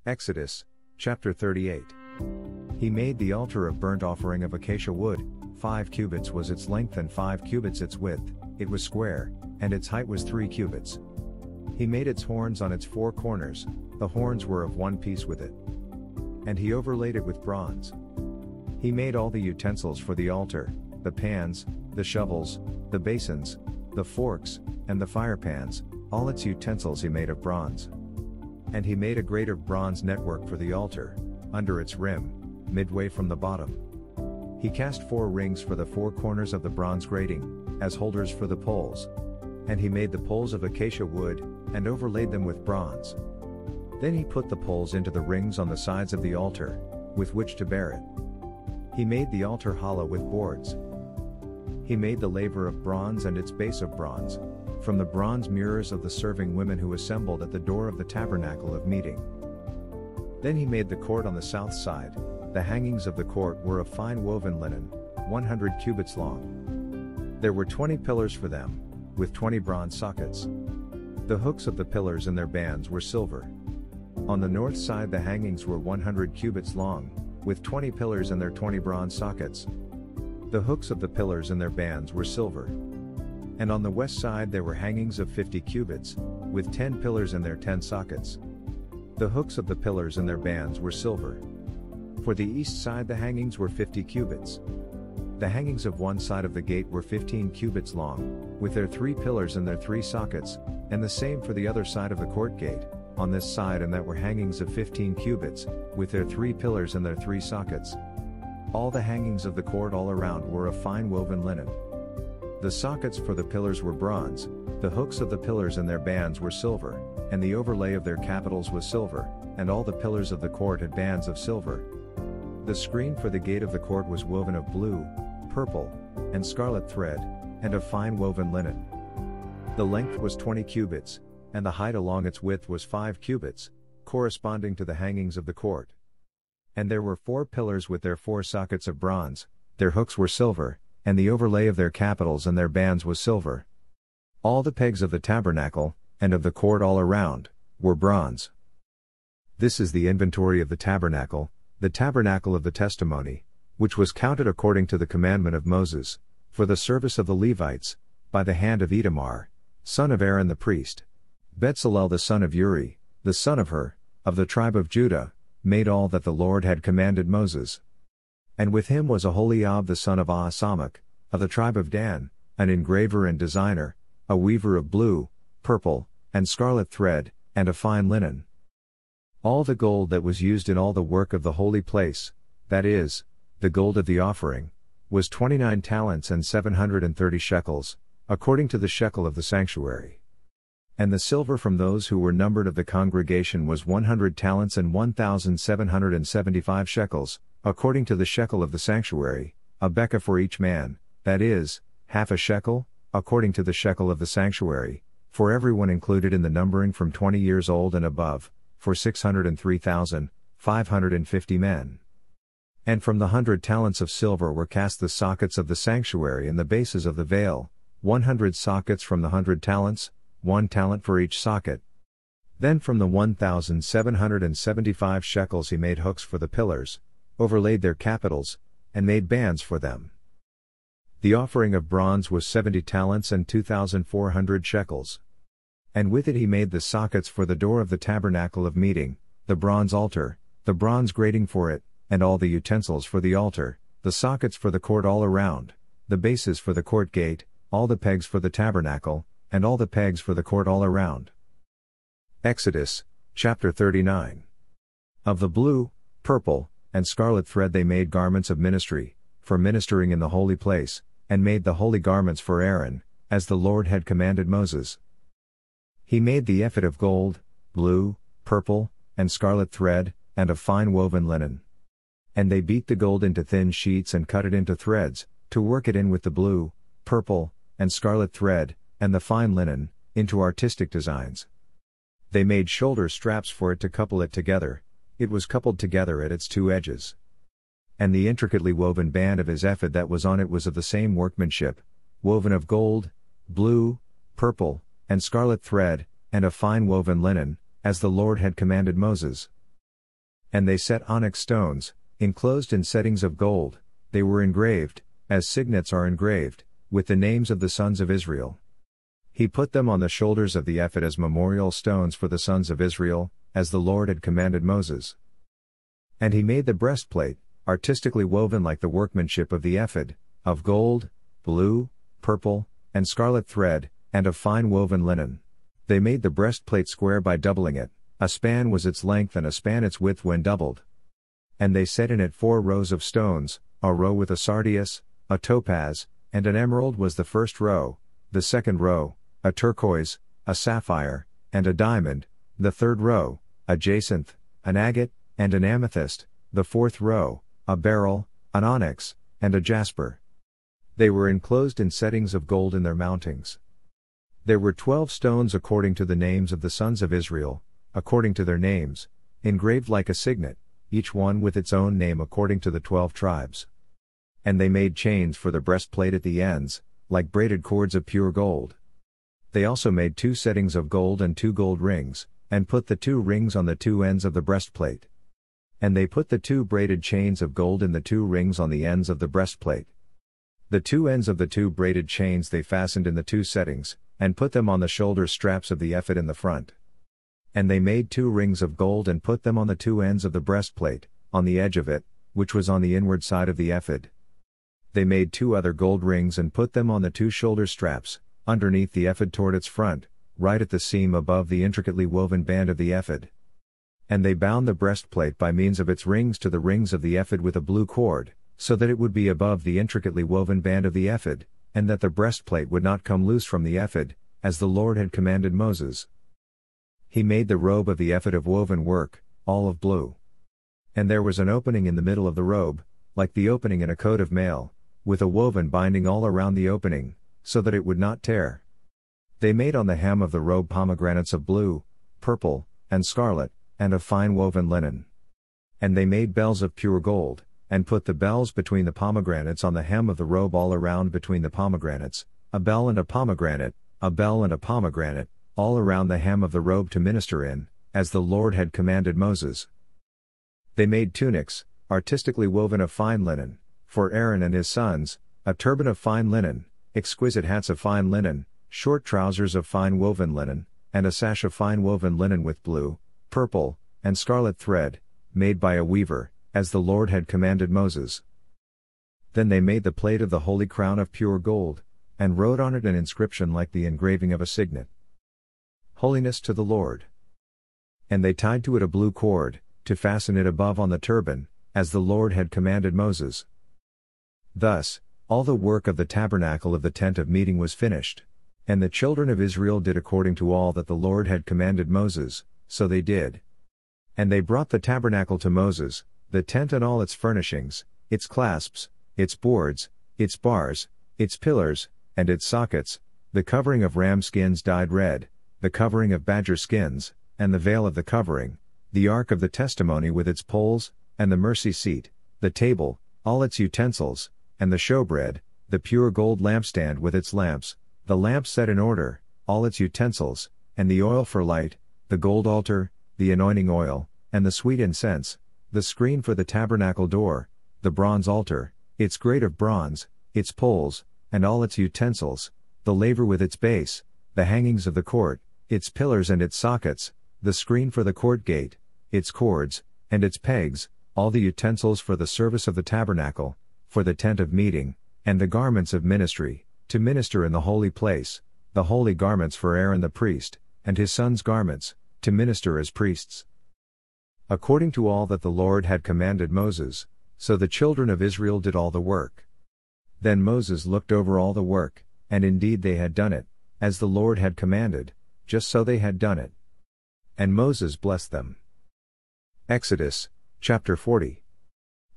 Exodus, chapter 38. He made the altar of burnt offering of acacia wood, 5 cubits was its length and 5 cubits its width, it was square, and its height was 3 cubits. He made its horns on its 4 corners, the horns were of one piece with it. And he overlaid it with bronze. He made all the utensils for the altar, the pans, the shovels, the basins, the forks, and the firepans, all its utensils he made of bronze. And he made a grate of bronze network for the altar, under its rim, midway from the bottom. He cast 4 rings for the 4 corners of the bronze grating, as holders for the poles. And he made the poles of acacia wood, and overlaid them with bronze. Then he put the poles into the rings on the sides of the altar, with which to bear it. He made the altar hollow with boards. He made the laver of bronze and its base of bronze, from the bronze mirrors of the serving women who assembled at the door of the tabernacle of meeting. Then he made the court on the south side. The hangings of the court were of fine woven linen, 100 cubits long. There were 20 pillars for them, with 20 bronze sockets. The hooks of the pillars and their bands were silver. On the north side the hangings were 100 cubits long, with 20 pillars and their 20 bronze sockets. The hooks of the pillars and their bands were silver. And on the west side there were hangings of 50 cubits, with 10 pillars and their 10 sockets. The hooks of the pillars and their bands were silver. For the east side the hangings were 50 cubits. The hangings of one side of the gate were 15 cubits long, with their 3 pillars and their 3 sockets, and the same for the other side of the court gate, on this side, and that were hangings of 15 cubits, with their 3 pillars and their 3 sockets. All the hangings of the court all around were of fine woven linen. The sockets for the pillars were bronze, the hooks of the pillars and their bands were silver, and the overlay of their capitals was silver, and all the pillars of the court had bands of silver. The screen for the gate of the court was woven of blue, purple, and scarlet thread, and of fine woven linen. The length was 20 cubits, and the height along its width was 5 cubits, corresponding to the hangings of the court. And there were 4 pillars with their 4 sockets of bronze, their hooks were silver, and the overlay of their capitals and their bands was silver. All the pegs of the tabernacle, and of the court all around, were bronze. This is the inventory of the tabernacle of the testimony, which was counted according to the commandment of Moses, for the service of the Levites, by the hand of Itamar, son of Aaron the priest. Bezalel the son of Uri, the son of Hur, of the tribe of Judah, made all that the Lord had commanded Moses. And with him was Aholiab the son of Ahisamach, of the tribe of Dan, an engraver and designer, a weaver of blue, purple, and scarlet thread, and of fine linen. All the gold that was used in all the work of the holy place, that is, the gold of the offering, was 29 talents and 730 shekels, according to the shekel of the sanctuary. And the silver from those who were numbered of the congregation was 100 talents and 1,775 shekels, according to the shekel of the sanctuary, a bekah for each man, that is, half a shekel, according to the shekel of the sanctuary, for everyone included in the numbering from 20 years old and above, for 603,550 men. And from the 100 talents of silver were cast the sockets of the sanctuary and the bases of the veil, 100 sockets from the 100 talents, 1 talent for each socket. Then from the 1,775 shekels he made hooks for the pillars, overlaid their capitals, and made bands for them. The offering of bronze was 70 talents and 2,400 shekels. And with it he made the sockets for the door of the tabernacle of meeting, the bronze altar, the bronze grating for it, and all the utensils for the altar, the sockets for the court all around, the bases for the court gate, all the pegs for the tabernacle, and all the pegs for the court all around. Exodus, chapter 39. Of the blue, purple, and scarlet thread they made garments of ministry, for ministering in the holy place, and made the holy garments for Aaron, as the Lord had commanded Moses. He made the ephod of gold, blue, purple, and scarlet thread, and of fine woven linen. And they beat the gold into thin sheets and cut it into threads, to work it in with the blue, purple, and scarlet thread, and the fine linen, into artistic designs. They made shoulder straps for it to couple it together, it was coupled together at its 2 edges. And the intricately woven band of his ephod that was on it was of the same workmanship, woven of gold, blue, purple, and scarlet thread, and of fine woven linen, as the Lord had commanded Moses. And they set onyx stones, enclosed in settings of gold, they were engraved, as signets are engraved, with the names of the sons of Israel. He put them on the shoulders of the ephod as memorial stones for the sons of Israel, as the Lord had commanded Moses. And he made the breastplate, artistically woven like the workmanship of the ephod, of gold, blue, purple, and scarlet thread, and of fine woven linen. They made the breastplate square by doubling it, a span was its length and a span its width when doubled. And they set in it 4 rows of stones, a row with a sardius, a topaz, and an emerald was the first row, the second row, a turquoise, a sapphire, and a diamond, the third row, a jacinth, an agate, and an amethyst, the fourth row, a beryl, an onyx, and a jasper. They were enclosed in settings of gold in their mountings. There were 12 stones according to the names of the sons of Israel, according to their names, engraved like a signet, each one with its own name according to the 12 tribes. And they made chains for the breastplate at the ends, like braided cords of pure gold. They also made 2 settings of gold and 2 gold rings, and put the 2 rings on the 2 ends of the breastplate. And they put the 2 braided chains of gold in the 2 rings on the ends of the breastplate. The 2 ends of the 2 braided chains they fastened in the 2 settings, and put them on the shoulder straps of the ephod in the front. And they made 2 rings of gold and put them on the 2 ends of the breastplate, on the edge of it, which was on the inward side of the ephod. They made 2 other gold rings and put them on the 2 shoulder straps, underneath the ephod toward its front, right at the seam above the intricately woven band of the ephod. And they bound the breastplate by means of its rings to the rings of the ephod with a blue cord, so that it would be above the intricately woven band of the ephod, and that the breastplate would not come loose from the ephod, as the Lord had commanded Moses. He made the robe of the ephod of woven work, all of blue. And there was an opening in the middle of the robe, like the opening in a coat of mail, with a woven binding all around the opening, so that it would not tear. They made on the hem of the robe pomegranates of blue, purple, and scarlet, and of fine woven linen. And they made bells of pure gold, and put the bells between the pomegranates on the hem of the robe all around between the pomegranates, a bell and a pomegranate, a bell and a pomegranate, all around the hem of the robe to minister in, as the Lord had commanded Moses. They made tunics, artistically woven of fine linen, for Aaron and his sons, a turban of fine linen, exquisite hats of fine linen, short trousers of fine woven linen, and a sash of fine woven linen with blue, purple, and scarlet thread, made by a weaver, as the Lord had commanded Moses. Then they made the plate of the holy crown of pure gold, and wrote on it an inscription like the engraving of a signet. Holiness to the Lord. And they tied to it a blue cord, to fasten it above on the turban, as the Lord had commanded Moses. Thus, all the work of the tabernacle of the tent of meeting was finished. And the children of Israel did according to all that the Lord had commanded Moses, so they did. And they brought the tabernacle to Moses, the tent and all its furnishings, its clasps, its boards, its bars, its pillars, and its sockets, the covering of ram skins dyed red, the covering of badger skins, and the veil of the covering, the ark of the testimony with its poles, and the mercy seat, the table, all its utensils, and the showbread, the pure gold lampstand with its lamps, the lamps set in order, all its utensils, and the oil for light, the gold altar, the anointing oil, and the sweet incense, the screen for the tabernacle door, the bronze altar, its grate of bronze, its poles, and all its utensils, the laver with its base, the hangings of the court, its pillars and its sockets, the screen for the court gate, its cords, and its pegs, all the utensils for the service of the tabernacle, for the tent of meeting, and the garments of ministry, to minister in the holy place, the holy garments for Aaron the priest, and his sons' garments, to minister as priests. According to all that the Lord had commanded Moses, so the children of Israel did all the work. Then Moses looked over all the work, and indeed they had done it, as the Lord had commanded, just so they had done it. And Moses blessed them. Exodus, chapter 40.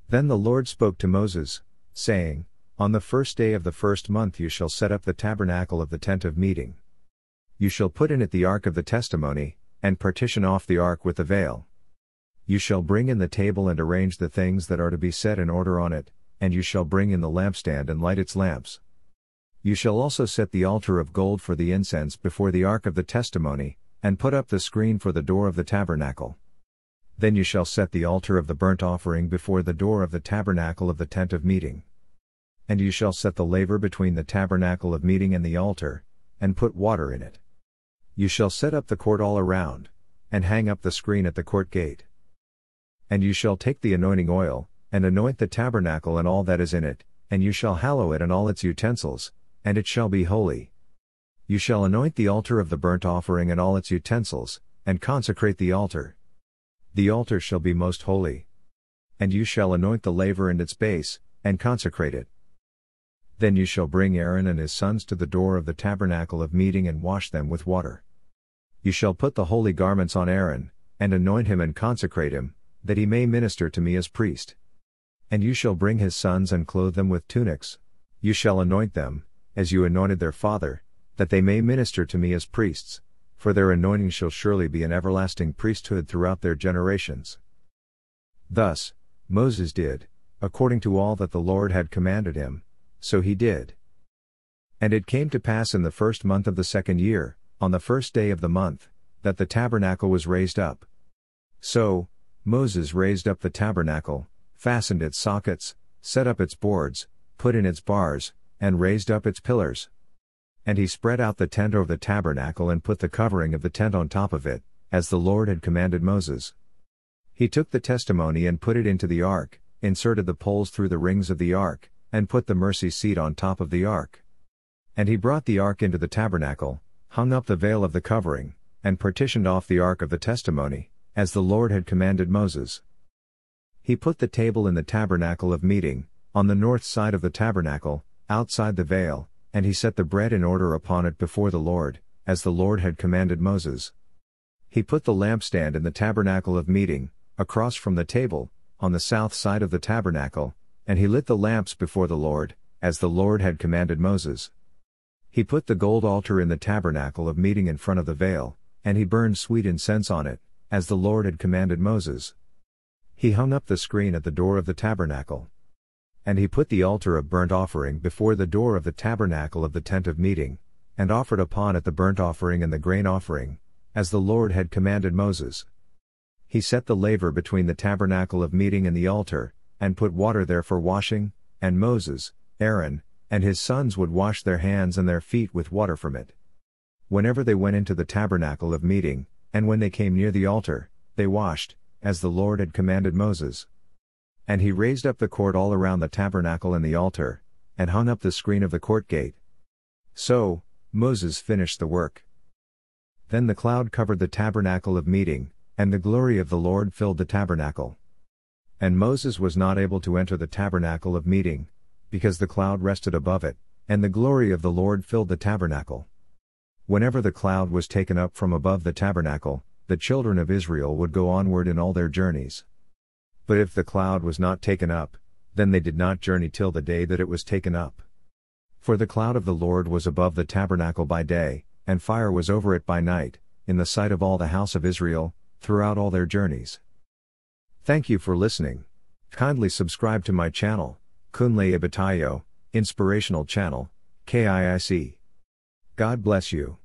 Then the Lord spoke to Moses, saying, On the first day of the first month you shall set up the tabernacle of the tent of meeting. You shall put in it the ark of the testimony, and partition off the ark with the veil. You shall bring in the table and arrange the things that are to be set in order on it, and you shall bring in the lampstand and light its lamps. You shall also set the altar of gold for the incense before the ark of the testimony, and put up the screen for the door of the tabernacle. Then you shall set the altar of the burnt offering before the door of the tabernacle of the tent of meeting. And you shall set the laver between the tabernacle of meeting and the altar, and put water in it. You shall set up the court all around, and hang up the screen at the court gate. And you shall take the anointing oil, and anoint the tabernacle and all that is in it, and you shall hallow it and all its utensils, and it shall be holy. You shall anoint the altar of the burnt offering and all its utensils, and consecrate the altar. The altar shall be most holy. And you shall anoint the laver and its base, and consecrate it. Then you shall bring Aaron and his sons to the door of the tabernacle of meeting and wash them with water. You shall put the holy garments on Aaron, and anoint him and consecrate him, that he may minister to me as priest. And you shall bring his sons and clothe them with tunics. You shall anoint them, as you anointed their father, that they may minister to me as priests, for their anointing shall surely be an everlasting priesthood throughout their generations. Thus, Moses did, according to all that the Lord had commanded him, so he did. And it came to pass in the first month of the second year, on the first day of the month, that the tabernacle was raised up. So, Moses raised up the tabernacle, fastened its sockets, set up its boards, put in its bars, and raised up its pillars. And he spread out the tent over the tabernacle and put the covering of the tent on top of it, as the Lord had commanded Moses. He took the testimony and put it into the ark, inserted the poles through the rings of the ark, and put the mercy seat on top of the ark. And he brought the ark into the tabernacle, hung up the veil of the covering, and partitioned off the ark of the testimony, as the Lord had commanded Moses. He put the table in the tabernacle of meeting, on the north side of the tabernacle, outside the veil, and he set the bread in order upon it before the Lord, as the Lord had commanded Moses. He put the lampstand in the tabernacle of meeting, across from the table, on the south side of the tabernacle, and he lit the lamps before the Lord, as the Lord had commanded Moses. He put the gold altar in the tabernacle of meeting in front of the veil, and he burned sweet incense on it, as the Lord had commanded Moses. He hung up the screen at the door of the tabernacle. And he put the altar of burnt offering before the door of the tabernacle of the tent of meeting, and offered upon it the burnt offering and the grain offering, as the Lord had commanded Moses. He set the laver between the tabernacle of meeting and the altar, and put water there for washing, and Moses, Aaron, and his sons would wash their hands and their feet with water from it. Whenever they went into the tabernacle of meeting, and when they came near the altar, they washed, as the Lord had commanded Moses. And he raised up the court all around the tabernacle and the altar, and hung up the screen of the court gate. So, Moses finished the work. Then the cloud covered the tabernacle of meeting, and the glory of the Lord filled the tabernacle. And Moses was not able to enter the tabernacle of meeting, because the cloud rested above it, and the glory of the Lord filled the tabernacle. Whenever the cloud was taken up from above the tabernacle, the children of Israel would go onward in all their journeys. But if the cloud was not taken up, then they did not journey till the day that it was taken up. For the cloud of the Lord was above the tabernacle by day, and fire was over it by night, in the sight of all the house of Israel, throughout all their journeys. Thank you for listening. Kindly subscribe to my channel, KIIC Inspirational Channel, KIIC. God bless you.